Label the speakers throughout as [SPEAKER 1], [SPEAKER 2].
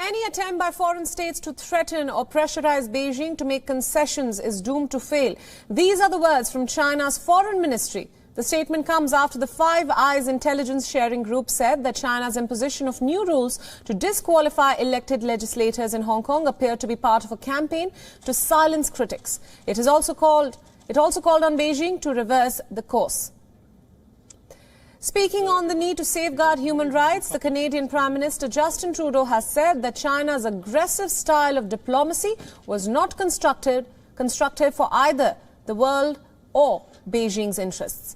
[SPEAKER 1] Any attempt by foreign states to threaten or pressurize Beijing to make concessions is doomed to fail. These are the words from China's foreign ministry. The statement comes after the Five Eyes intelligence sharing group said that China's imposition of new rules to disqualify elected legislators in Hong Kong appeared to be part of a campaign to silence critics. It also called on Beijing to reverse the course. Speaking on the need to safeguard human rights, the Canadian Prime Minister Justin Trudeau has said that China's aggressive style of diplomacy was not constructive for either the world or Beijing's interests.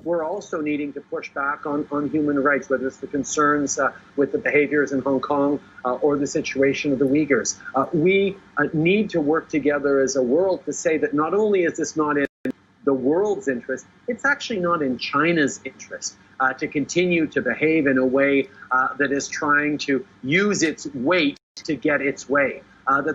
[SPEAKER 2] We're also needing to push back on human rights, whether it's the concerns with the behaviors in Hong Kong or the situation of the Uyghurs. We need to work together as a world to say that not only is this not in the world's interest, it's actually not in China's interest to continue to behave in a way that is trying to use its weight to get its way.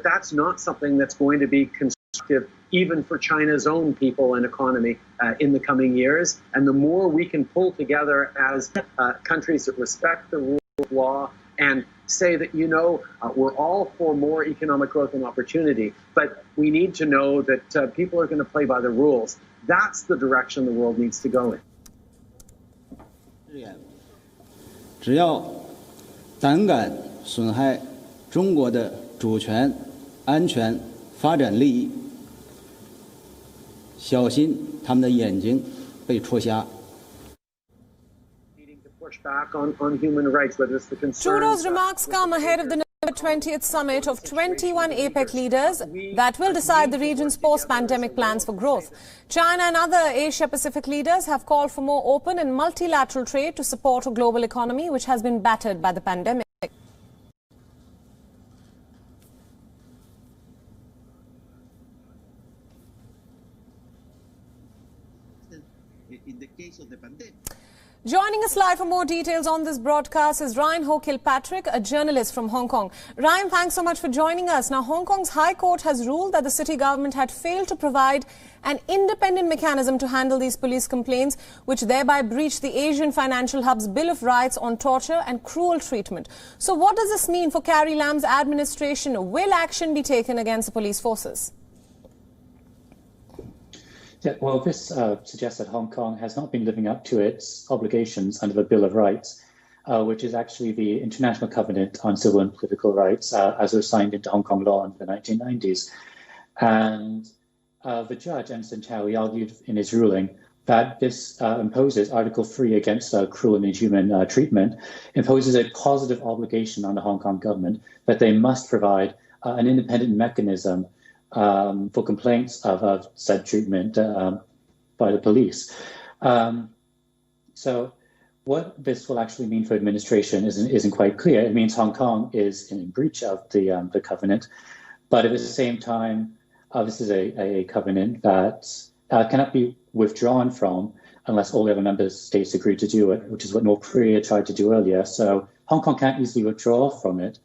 [SPEAKER 2] That's not something that's going to be constructive even for China's own people and economy in the coming years. And the more we can pull together as countries that respect the rule of law and say that, we're all for more economic growth and opportunity, but we need to know that people are going to play by the rules. That's the direction the world needs to go in.
[SPEAKER 3] 只要胆敢损害中国的主权、安全、发展利益，小心他们的眼睛被戳瞎。
[SPEAKER 1] Trudeau's remarks come ahead of the November 20th summit of 21 APEC leaders that will decide the region's post-pandemic plans for growth. China and other Asia-Pacific leaders have called for more open and multilateral trade to support a global economy which has been battered by the pandemic.
[SPEAKER 3] In the case of the pandemic.
[SPEAKER 1] Joining us live for more details on this broadcast is Ryan Ho-Kilpatrick, a journalist from Hong Kong. Ryan, thanks so much for joining us. Now, Hong Kong's High Court has ruled that the city government had failed to provide an independent mechanism to handle these police complaints, which thereby breached the Asian Financial Hub's Bill of Rights on torture and cruel treatment. So what does this mean for Carrie Lam's administration? Will action be taken against the police forces?
[SPEAKER 4] Yeah, well, this suggests that Hong Kong has not been living up to its obligations under the Bill of Rights, which is actually the International Covenant on Civil and Political Rights, as was signed into Hong Kong law in the 1990s. And the judge, Anson Chow, he argued in his ruling that this imposes Article 3 against cruel and inhuman treatment, imposes a positive obligation on the Hong Kong government that they must provide an independent mechanism for complaints of said treatment by the police. So what this will actually mean for administration isn't quite clear. It means Hong Kong is in breach of the covenant, but at the same time, this is a covenant that cannot be withdrawn from unless all the other member states agree to do it, which is what North Korea tried to do earlier. So Hong Kong can't easily withdraw from it.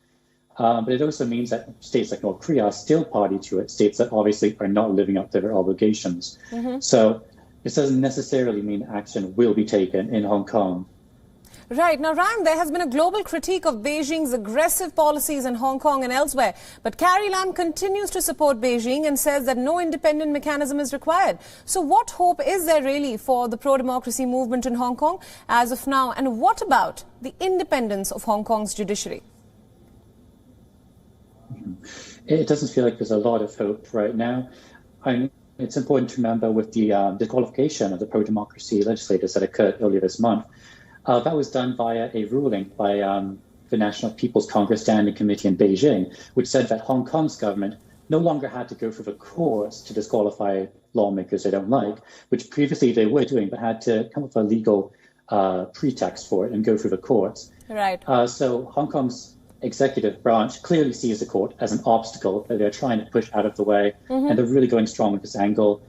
[SPEAKER 4] But it also means that states like North Korea are still party to it, states that obviously are not living up to their obligations. So this doesn't necessarily mean action will be taken in Hong Kong.
[SPEAKER 1] Right. Now, Ryan, there has been a global critique of Beijing's aggressive policies in Hong Kong and elsewhere. But Carrie Lam continues to support Beijing and says that no independent mechanism is required. So what hope is there really for the pro-democracy movement in Hong Kong as of now? And what about the independence of Hong Kong's judiciary?
[SPEAKER 4] It doesn't feel like there's a lot of hope right now. It's important to remember with the disqualification of the pro-democracy legislators that occurred earlier this month, that was done via a ruling by the National People's Congress Standing Committee in Beijing, which said that Hong Kong's government no longer had to go through the courts to disqualify lawmakers they don't like, which previously they were doing, but had to come up with a legal pretext for it and go through the courts.
[SPEAKER 1] Right.
[SPEAKER 4] So Hong Kong's executive branch clearly sees the court as an obstacle that they're trying to push out of the way, and they're really going strong with this angle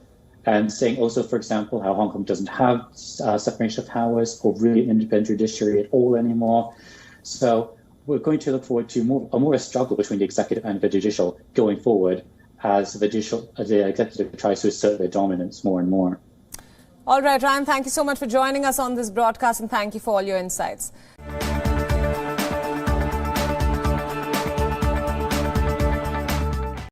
[SPEAKER 4] and saying also, for example, how Hong Kong doesn't have separation of powers or really independent judiciary at all anymore. So we're going to look forward to more a struggle between the executive and the judicial going forward as the executive tries to assert their dominance more and more.
[SPEAKER 1] All right, Ryan, thank you so much for joining us on this broadcast, and thank you for all your insights.